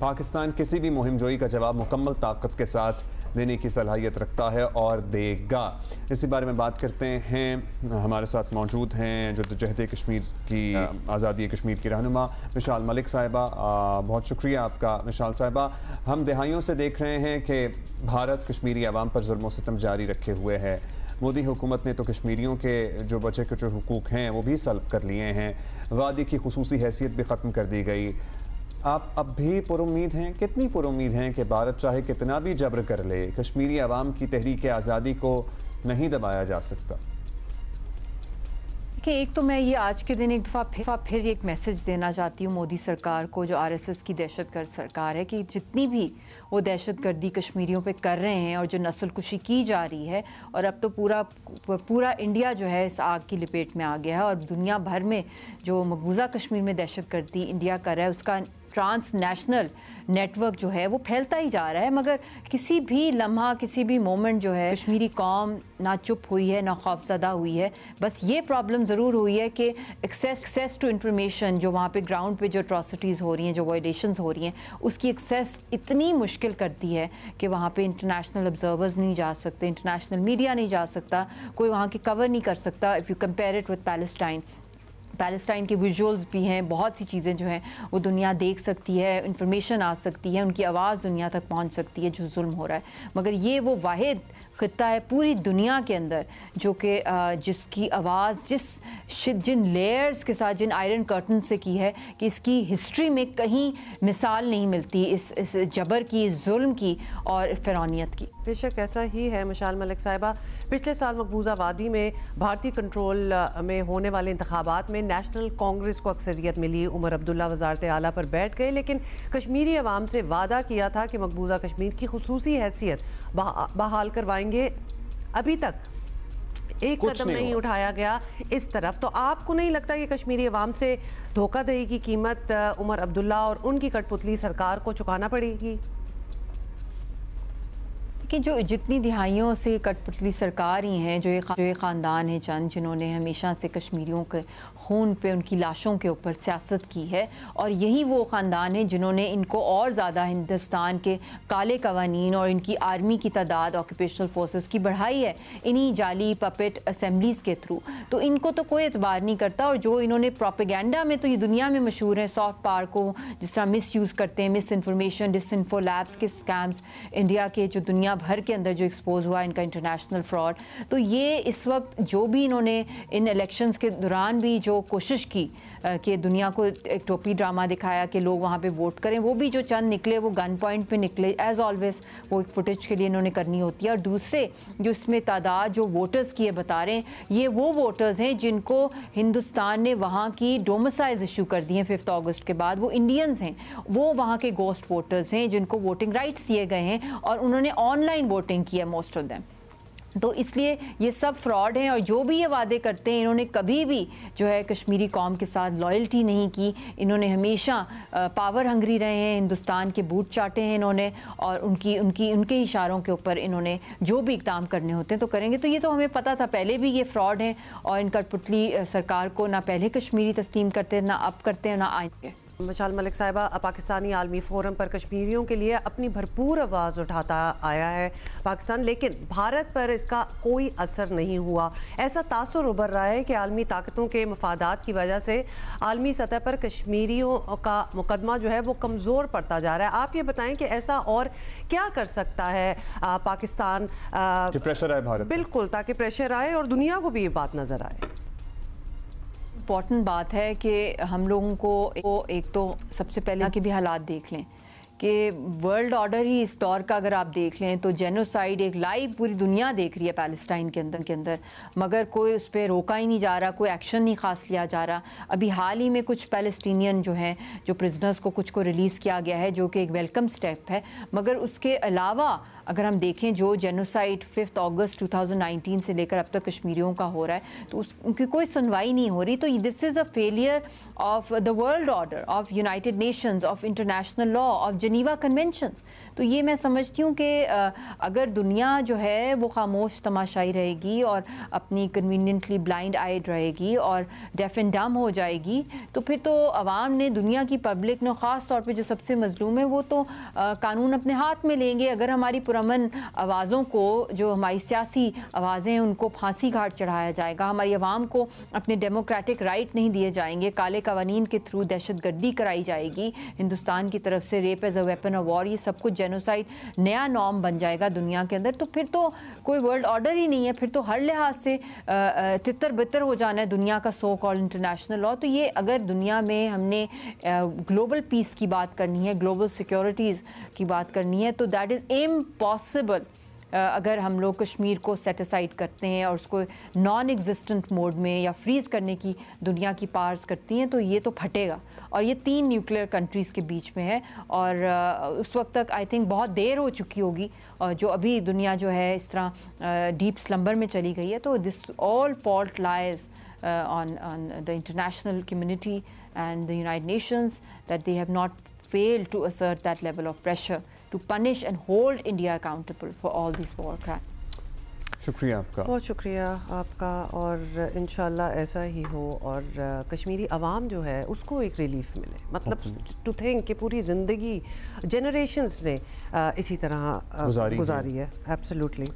पाकिस्तान किसी भी मुहिमजोई का जवाब मुकम्मल ताकत के साथ देने की सलाहियत रखता है और देगा। इसी बारे में बात करते हैं। हमारे साथ मौजूद हैं जद्दोजहद कश्मीर की आज़ादी कश्मीर की रहनुमा मिशाल मलिक साहिबा। बहुत शुक्रिया आपका मिशाल साहिबा। हम दहाइयों से देख रहे हैं कि भारत कश्मीरी अवाम पर जुल्म व सितम जारी रखे हुए है। मोदी हुकूमत ने तो कश्मीरियों के जो बचे के जो हुकूक हैं वो भी सल्ब कर लिए हैं। वादी की खुसूसी हैसियत भी ख़त्म कर दी गई। आप अब भी पुरुम्मीद हैं? कितनी पुरुम्मीद हैं कि भारत चाहे कितना भी जबर कर ले, कश्मीरी अवाम की तहरीक आज़ादी को नहीं दबाया जा सकता? कि एक तो मैं ये आज के दिन एक दफ़ा फिर एक मैसेज देना चाहती हूँ मोदी सरकार को, जो आरएसएस की दहशतगर्द सरकार है, कि जितनी भी वो दहशतगर्दी कश्मीरियों पे कर रहे हैं और जो नस्ल कुशी की जा रही है, और अब तो पूरा इंडिया जो है इस आग की लपेट में आ गया है, और दुनिया भर में जो मकबूजा कश्मीर में दहशतगर्दी इंडिया कर रहा है उसका ट्रांसनेशनल नेटवर्क जो है वो फैलता ही जा रहा है। मगर किसी भी लम्हा, किसी भी मोमेंट जो है कश्मीरी कौम ना चुप हुई है, ना खौफज़दा हुई है। बस ये प्रॉब्लम ज़रूर हुई है कि एक्सेस टू इंफॉर्मेशन, जो वहाँ पे ग्राउंड पे जो अट्रॉसिटीज़ हो रही हैं, जो वायलेशंस हो रही हैं, उसकी एक्सेस इतनी मुश्किल करती है कि वहाँ पे इंटरनेशनल ऑब्जर्वर्स नहीं जा सकते, इंटरनेशनल मीडिया नहीं जा सकता, कोई वहाँ की कवर नहीं कर सकता। If you compare it with Palestine के विजुअल्स भी हैं, बहुत सी चीज़ें जो हैं वो दुनिया देख सकती है, इंफॉर्मेशन आ सकती है, उनकी आवाज़ दुनिया तक पहुंच सकती है जो जुल्म हो रहा है। मगर ये वो वाहिद ख़ित्ता है पूरी दुनिया के अंदर जो कि जिसकी आवाज़ जिन लेयर्स के साथ, जिन आयरन कर्टन से की है कि इसकी हिस्ट्री में कहीं मिसाल नहीं मिलती इस जबर की, इस जुल्म की और फ़िरौनियत की। बेशक ऐसा ही है मिशाल मलिक साहिबा। पिछले साल मकबूजा वादी में भारतीय कंट्रोल में होने वाले इंतखाबात में नेशनल कांग्रेस को अक्सरियत मिली। उमर अब्दुल्ला वज़ारत आला पर बैठ गए, लेकिन कश्मीरी अवाम से वादा किया था कि मकबूजा कश्मीर की खुसूसी हैसियत बहाल करवाएंगे। अभी तक एक कदम नहीं उठाया गया इस तरफ। तो आपको नहीं लगता कि कश्मीरी अवाम से धोखाधड़ी की कीमत उमर अब्दुल्ला और उनकी कठपुतली सरकार को चुकाना पड़ेगी? कि जो जितनी दिहाइयों से कठपुतली सरकार ही हैं, जो ये ख़ानदान है चंद, जिन्होंने हमेशा से कश्मीरियों के खून पे, उनकी लाशों के ऊपर सियासत की है, और यही वो ख़ानदान है जिन्होंने इनको और ज़्यादा हिंदुस्तान के काले कवानीन और इनकी आर्मी की तादाद ऑक्यूपेशनल फोर्सेस की बढ़ाई है इन्हीं जाली पपेट असेंबलीज़ के थ्रू। तो इनको तो कोई एतबार नहीं करता। और जो इन्होंने प्रोपेगेंडा में, तो ये दुनिया में मशहूर है, सॉफ्ट पावर को जिस तरह मिस यूज़ करते हैं, मिस इन्फॉर्मेशन, डिसइन्फो लैब्स के स्कैम्स इंडिया के जो दुनिया भर के अंदर जो एक्सपोज हुआ, इनका इंटरनेशनल फ्रॉड। तो ये इस वक्त जो भी इन्होंने इन इलेक्शंस के दौरान भी जो कोशिश की कि दुनिया को एक टोपी ड्रामा दिखाया कि लोग वहाँ पे वोट करें, वो भी जो चंद निकले वो गन पॉइंट पे निकले, एज ऑलवेज वो फुटेज के लिए इन्होंने करनी होती है। और दूसरे जो इसमें तादाद जो वोटर्स की है बता रहे हैं, ये वो वोटर्स हैं जिनको हिंदुस्तान ने वहाँ की डोमिसाइल्स इशू कर दी हैं 5 अगस्त के बाद। वो इंडियंस हैं, वो वहाँ के गोस्ट वोटर्स हैं जिनको वोटिंग राइट्स दिए गए हैं और उन्होंने ऑनलाइन वोटिंग की है मोस्ट ऑफ देम। तो इसलिए ये सब फ्रॉड हैं। और जो भी ये वादे करते हैं, इन्होंने कभी भी जो है कश्मीरी कौम के साथ लॉयल्टी नहीं की। इन्होंने हमेशा पावर हंगरी रहे हैं, हिंदुस्तान के बूट चाटे हैं इन्होंने, और उनके इशारों के ऊपर इन्होंने जो भी इक़दाम करने होते हैं तो करेंगे। तो ये तो हमें पता था पहले भी ये फ्रॉड हैं, और इन कठपुतली सरकार को ना पहले कश्मीरी तस्लीम करते, ना अब करते हैं, ना आएंगे। मिशाल मलिक साहिबा, पाकिस्तानी आलमी फ़ोरम पर कश्मीरियों के लिए अपनी भरपूर आवाज़ उठाता आया है पाकिस्तान, लेकिन भारत पर इसका कोई असर नहीं हुआ। ऐसा तासुर उभर रहा है कि आलमी ताकतों के मफादात की वजह से आलमी सतह पर कश्मीरियों का मुकदमा जो है वो कमज़ोर पड़ता जा रहा है। आप ये बताएं कि ऐसा और क्या कर सकता है पाकिस्तान कि प्रेशर आए भारत? बिल्कुल, ताकि प्रेशर आए और दुनिया को भी ये बात नज़र आए। इम्पॉर्टेंट बात है कि हम लोगों को एक तो सबसे पहले के भी हालात देख लें कि वर्ल्ड ऑर्डर ही इस दौर का अगर आप देख लें तो जेनोसाइड एक लाइव पूरी दुनिया देख रही है पैलेस्टाइन के अंदर, मगर कोई उस पर रोका ही नहीं जा रहा, कोई एक्शन नहीं खास लिया जा रहा। अभी हाल ही में कुछ पैलेस्टीनियन जो हैं, जो प्रिजनर्स को कुछ को रिलीज़ किया गया है, जो कि एक वेलकम स्टेप है। मगर उसके अलावा अगर हम देखें जो जेनोसाइड 5 अगस्त 2019 से लेकर अब तक कश्मीरियों का हो रहा है, तो उनकी कोई सुनवाई नहीं हो रही। तो this is a failure of the world order, of United Nations, of international law, of Geneva convention. तो ये मैं समझती हूँ कि अगर दुनिया जो है वो खामोश तमाशाई रहेगी और अपनी कन्वीनियंटली ब्लाइंड आइड रहेगी और डेफ एंड डम हो जाएगी, तो फिर तो अवाम ने, दुनिया की पब्लिक ने, ख़ास तौर पे जो सबसे मजलूम है वो तो कानून अपने हाथ में लेंगे। अगर हमारी पुरअमन आवाज़ों को, जो हमारी सियासी आवाज़ें हैं, उनको फांसी घाट चढ़ाया जाएगा, हमारी आवाम को अपने डेमोक्रेटिक राइट नहीं दिए जाएंगे, काले कवानीन के थ्रू दहशतगर्दी कराई जाएगी हिंदुस्तान की तरफ से, rape as a weapon of war, ये सब कुछ जेनोसाइड नया नॉर्म बन जाएगा दुनिया के अंदर, तो फिर तो कोई वर्ल्ड ऑर्डर ही नहीं है। फिर तो हर लिहाज से तितर बितर हो जाना है दुनिया का सो कॉल्ड इंटरनेशनल लॉ। तो ये अगर दुनिया में हमने ग्लोबल पीस की बात करनी है, ग्लोबल सिक्योरिटीज़ की बात करनी है, तो दैट इज़ इम्पॉसिबल अगर हम लोग कश्मीर को सेट असाइड करते हैं और उसको नॉन एग्जिस्टेंट मोड में या फ्रीज़ करने की दुनिया की पावर्स करती हैं, तो ये तो फटेगा। और ये 3 न्यूक्लियर कंट्रीज़ के बीच में है और उस वक्त तक आई थिंक बहुत देर हो चुकी होगी, और जो अभी दुनिया जो है इस तरह डीप स्लम्बर में चली गई है। तो this all fault lies on the international community and the United Nations, that they have not failed to assert that level of pressure to punish and hold India accountable for all these war crimes. शुक्रिया आपका, बहुत शुक्रिया आपका, और इंशाल्लाह ऐसा ही हो और कश्मीरी अवाम जो है उसको एक रिलीफ मिले। मतलब टू थिंक कि पूरी ज़िंदगी जनरेशन्स ने इसी तरह गुजारी है। एब्सोल्युटली।